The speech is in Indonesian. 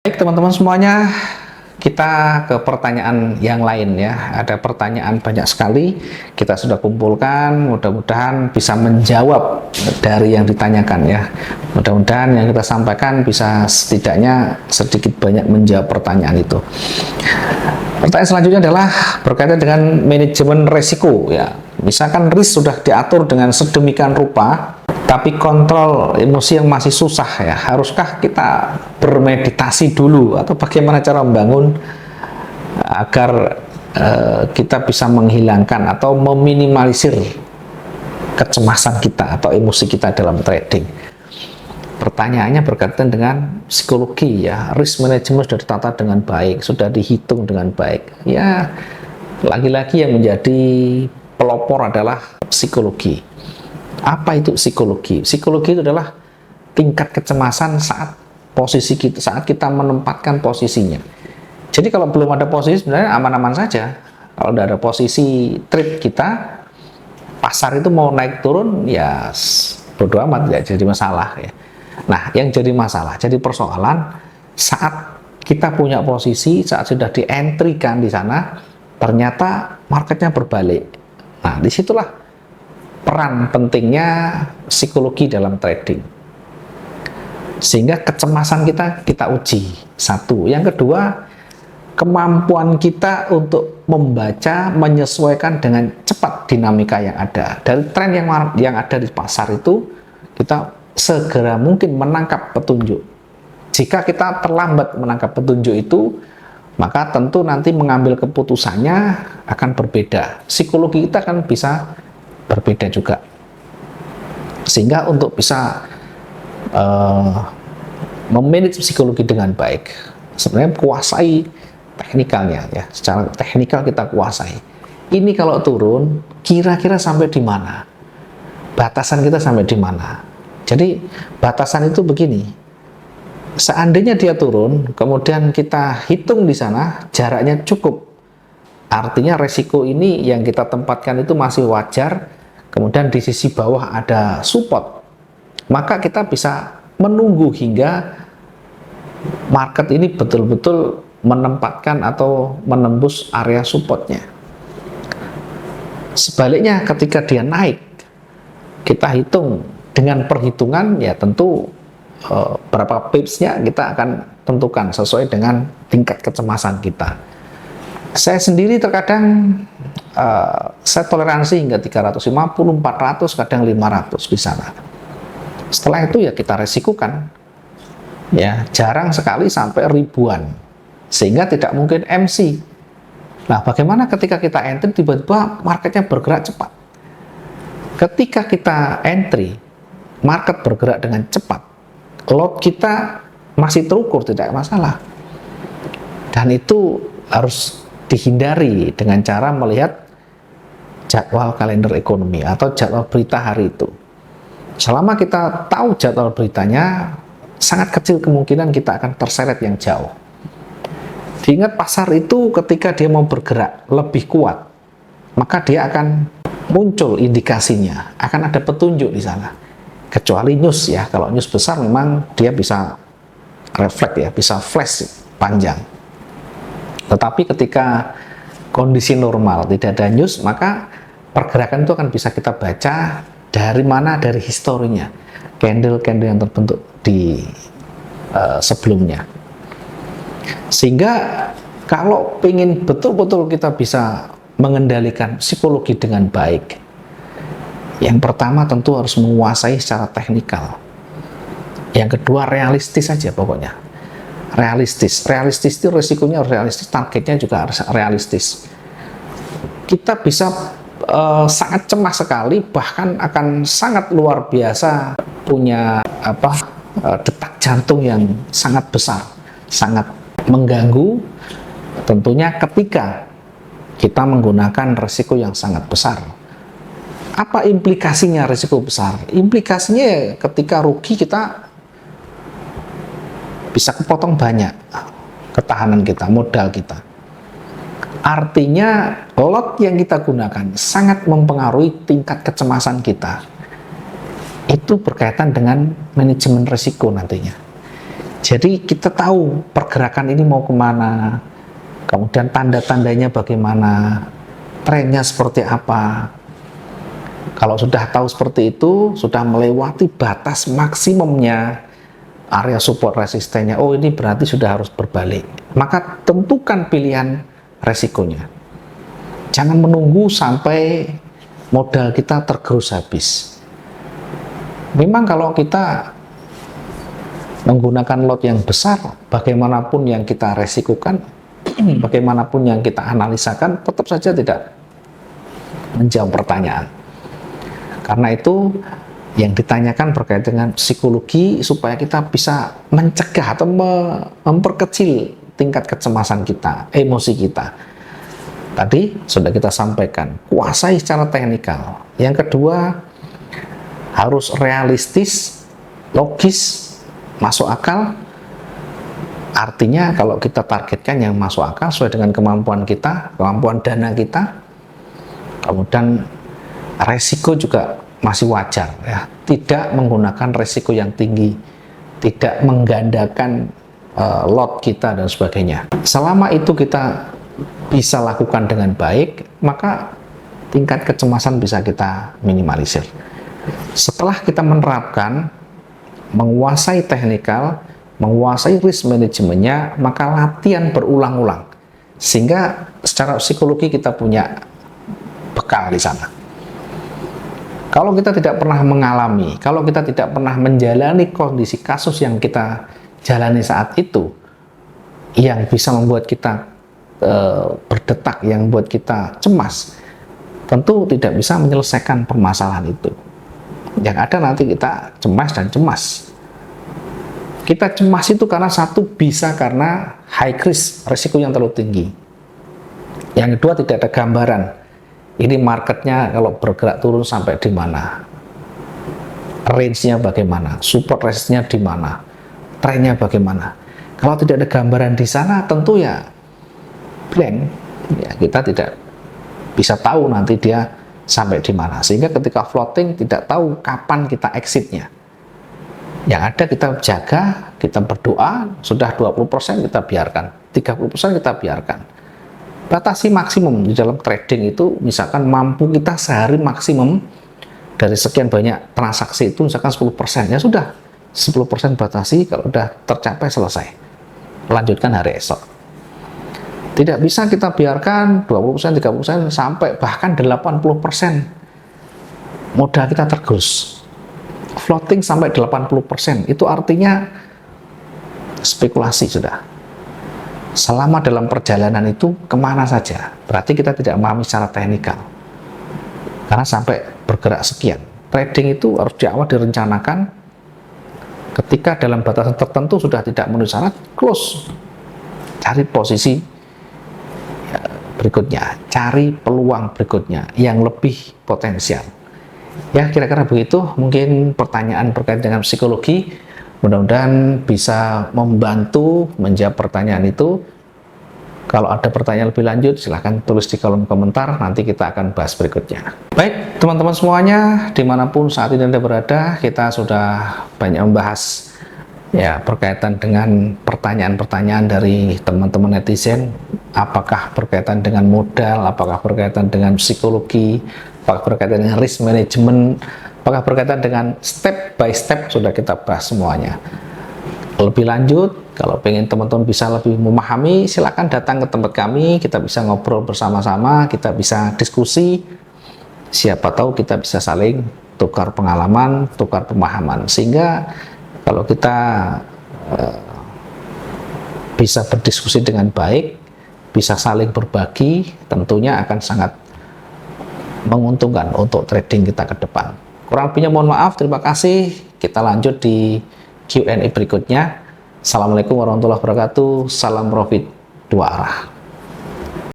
Baik teman-teman semuanya, kita ke pertanyaan yang lain ya. Ada pertanyaan banyak sekali, kita sudah kumpulkan, mudah-mudahan bisa menjawab dari yang ditanyakan ya. Mudah-mudahan yang kita sampaikan bisa setidaknya sedikit banyak menjawab pertanyaan itu. Pertanyaan selanjutnya adalah berkaitan dengan manajemen resiko ya. Misalkan risk sudah diatur dengan sedemikian rupa, tapi kontrol emosi yang masih susah ya. Haruskah kita bermeditasi dulu atau bagaimana cara membangun agar kita bisa menghilangkan atau meminimalisir kecemasan kita atau emosi kita dalam trading? Pertanyaannya berkaitan dengan psikologi ya. Risk management sudah ditata dengan baik, sudah dihitung dengan baik. Ya, lagi-lagi yang menjadi pelopor adalah psikologi. Apa itu psikologi? Psikologi itu adalah tingkat kecemasan saat posisi kita, saat kita menempatkan posisinya. Jadi kalau belum ada posisi sebenarnya aman-aman saja. Kalau tidak ada posisi trade kita, pasar itu mau naik turun ya bodo amat, tidak jadi masalah ya. Nah, yang jadi masalah, jadi persoalan saat kita punya posisi, saat sudah di-entry-kan di sana, ternyata marketnya berbalik. Nah, disitulah peran pentingnya psikologi dalam trading. Sehingga kecemasan kita uji. Satu. Yang kedua, kemampuan kita untuk membaca, menyesuaikan dengan cepat dinamika yang ada. Dari tren yang ada di pasar itu, kita segera mungkin menangkap petunjuk. Jika kita terlambat menangkap petunjuk itu, maka tentu nanti mengambil keputusannya akan berbeda. Psikologi kita akan bisa berbeda juga. Sehingga untuk bisa memanage psikologi dengan baik, sebenarnya kuasai teknikalnya ya. Secara teknikal kita kuasai. Ini kalau turun, kira-kira sampai di mana? Batasan kita sampai di mana? Jadi batasan itu begini. Seandainya dia turun, kemudian kita hitung di sana, jaraknya cukup. Artinya resiko ini yang kita tempatkan itu masih wajar, kemudian di sisi bawah ada support. Maka kita bisa menunggu hingga market ini betul-betul menempatkan atau menembus area supportnya. Sebaliknya ketika dia naik, kita hitung dengan perhitungan ya tentu berapa pipsnya kita akan tentukan sesuai dengan tingkat kecemasan kita. Saya sendiri terkadang saya toleransi hingga 350, 400, kadang 500 di sana. Setelah itu ya kita resikukan. Ya, jarang sekali sampai ribuan. Sehingga tidak mungkin MC. Nah, bagaimana ketika kita entry tiba-tiba marketnya bergerak cepat? Ketika kita entry, market bergerak dengan cepat. Lot kita masih terukur, tidak masalah. Dan itu harus dihindari dengan cara melihat jadwal kalender ekonomi atau jadwal berita hari itu. Selama kita tahu jadwal beritanya, sangat kecil kemungkinan kita akan terseret yang jauh. Diingat pasar itu ketika dia mau bergerak lebih kuat, maka dia akan muncul indikasinya, akan ada petunjuk di sana. Kecuali news ya, kalau news besar memang dia bisa refleks ya, bisa flash panjang. Tetapi ketika kondisi normal tidak ada news, maka pergerakan itu akan bisa kita baca dari mana, dari historinya, candle-candle yang terbentuk di sebelumnya. Sehingga kalau ingin betul-betul kita bisa mengendalikan psikologi dengan baik, yang pertama tentu harus menguasai secara teknikal. Yang kedua realistis saja pokoknya. Realistis itu risikonya harus realistis, targetnya juga harus realistis. Kita bisa sangat cemas sekali, bahkan akan sangat luar biasa punya detak jantung yang sangat besar, sangat mengganggu. Tentunya ketika kita menggunakan risiko yang sangat besar. Apa implikasinya risiko besar? Implikasinya ketika rugi kita bisa kepotong banyak ketahanan kita, modal kita. Artinya lot yang kita gunakan sangat mempengaruhi tingkat kecemasan kita. Itu berkaitan dengan manajemen risiko nantinya. Jadi kita tahu pergerakan ini mau kemana, kemudian tanda-tandanya bagaimana, trennya seperti apa. Kalau sudah tahu seperti itu, sudah melewati batas maksimumnya area support resistennya, oh ini berarti sudah harus berbalik. Maka tentukan pilihan resikonya. Jangan menunggu sampai modal kita tergerus habis. Memang kalau kita menggunakan lot yang besar, bagaimanapun yang kita resikokan, bagaimanapun yang kita analisakan, tetap saja tidak menjawab pertanyaan. Karena itu yang ditanyakan berkaitan dengan psikologi supaya kita bisa mencegah atau memperkecil tingkat kecemasan kita, emosi kita. Tadi sudah kita sampaikan, kuasai secara teknikal. Yang kedua, harus realistis, logis, masuk akal. Artinya kalau kita targetkan yang masuk akal sesuai dengan kemampuan kita, kemampuan dana kita, kemudian resiko juga masih wajar ya, tidak menggunakan resiko yang tinggi, tidak menggandakan lot kita dan sebagainya. Selama itu kita bisa lakukan dengan baik, maka tingkat kecemasan bisa kita minimalisir. Setelah kita menerapkan, menguasai teknikal, menguasai risk manajemennya, maka latihan berulang-ulang sehingga secara psikologi kita punya bekal di sana. Kalau kita tidak pernah mengalami, kalau kita tidak pernah menjalani kondisi kasus yang kita jalani saat itu, yang bisa membuat kita berdetak, yang membuat kita cemas, tentu tidak bisa menyelesaikan permasalahan itu. Yang ada nanti kita cemas dan cemas. Kita cemas itu karena satu, bisa karena high risk, risiko yang terlalu tinggi. Yang kedua, tidak ada gambaran. Ini marketnya kalau bergerak turun sampai di mana, range-nya bagaimana, support resistnya di mana, trennya bagaimana. Kalau tidak ada gambaran di sana, tentu ya blank. Ya, kita tidak bisa tahu nanti dia sampai di mana. Sehingga ketika floating tidak tahu kapan kita exitnya. Yang ada kita jaga, kita berdoa, sudah 20% kita biarkan, 30% kita biarkan. Batasi maksimum di dalam trading itu, misalkan mampu kita sehari maksimum dari sekian banyak transaksi itu misalkan 10%, ya sudah 10% batasi, kalau sudah tercapai selesai, lanjutkan hari esok. Tidak bisa kita biarkan 20%, 30% sampai bahkan 80% modal kita tergerus. Floating sampai 80%, itu artinya spekulasi sudah. Selama dalam perjalanan itu kemana saja, berarti kita tidak memahami secara teknikal. Karena sampai bergerak sekian, trading itu harus di awal direncanakan. Ketika dalam batasan tertentu sudah tidak memenuhi syarat, close. Cari posisi berikutnya, cari peluang berikutnya yang lebih potensial. Ya, kira-kira begitu mungkin pertanyaan berkaitan dengan psikologi. Mudah-mudahan bisa membantu menjawab pertanyaan itu. Kalau ada pertanyaan lebih lanjut, silahkan tulis di kolom komentar, nanti kita akan bahas berikutnya. Baik, teman-teman semuanya, dimanapun saat ini Anda berada, kita sudah banyak membahas ya berkaitan dengan pertanyaan-pertanyaan dari teman-teman netizen. Apakah berkaitan dengan modal, apakah berkaitan dengan psikologi, apakah berkaitan dengan risk management, apakah berkaitan dengan step by step, sudah kita bahas semuanya. Lebih lanjut, kalau pengen teman-teman bisa lebih memahami, silakan datang ke tempat kami, kita bisa ngobrol bersama-sama, kita bisa diskusi, siapa tahu kita bisa saling tukar pengalaman, tukar pemahaman, sehingga kalau kita bisa berdiskusi dengan baik, bisa saling berbagi, tentunya akan sangat menguntungkan untuk trading kita ke depan. Kurang lebihnya mohon maaf, terima kasih. Kita lanjut di Q&A berikutnya. Assalamualaikum warahmatullahi wabarakatuh. Salam profit dua arah.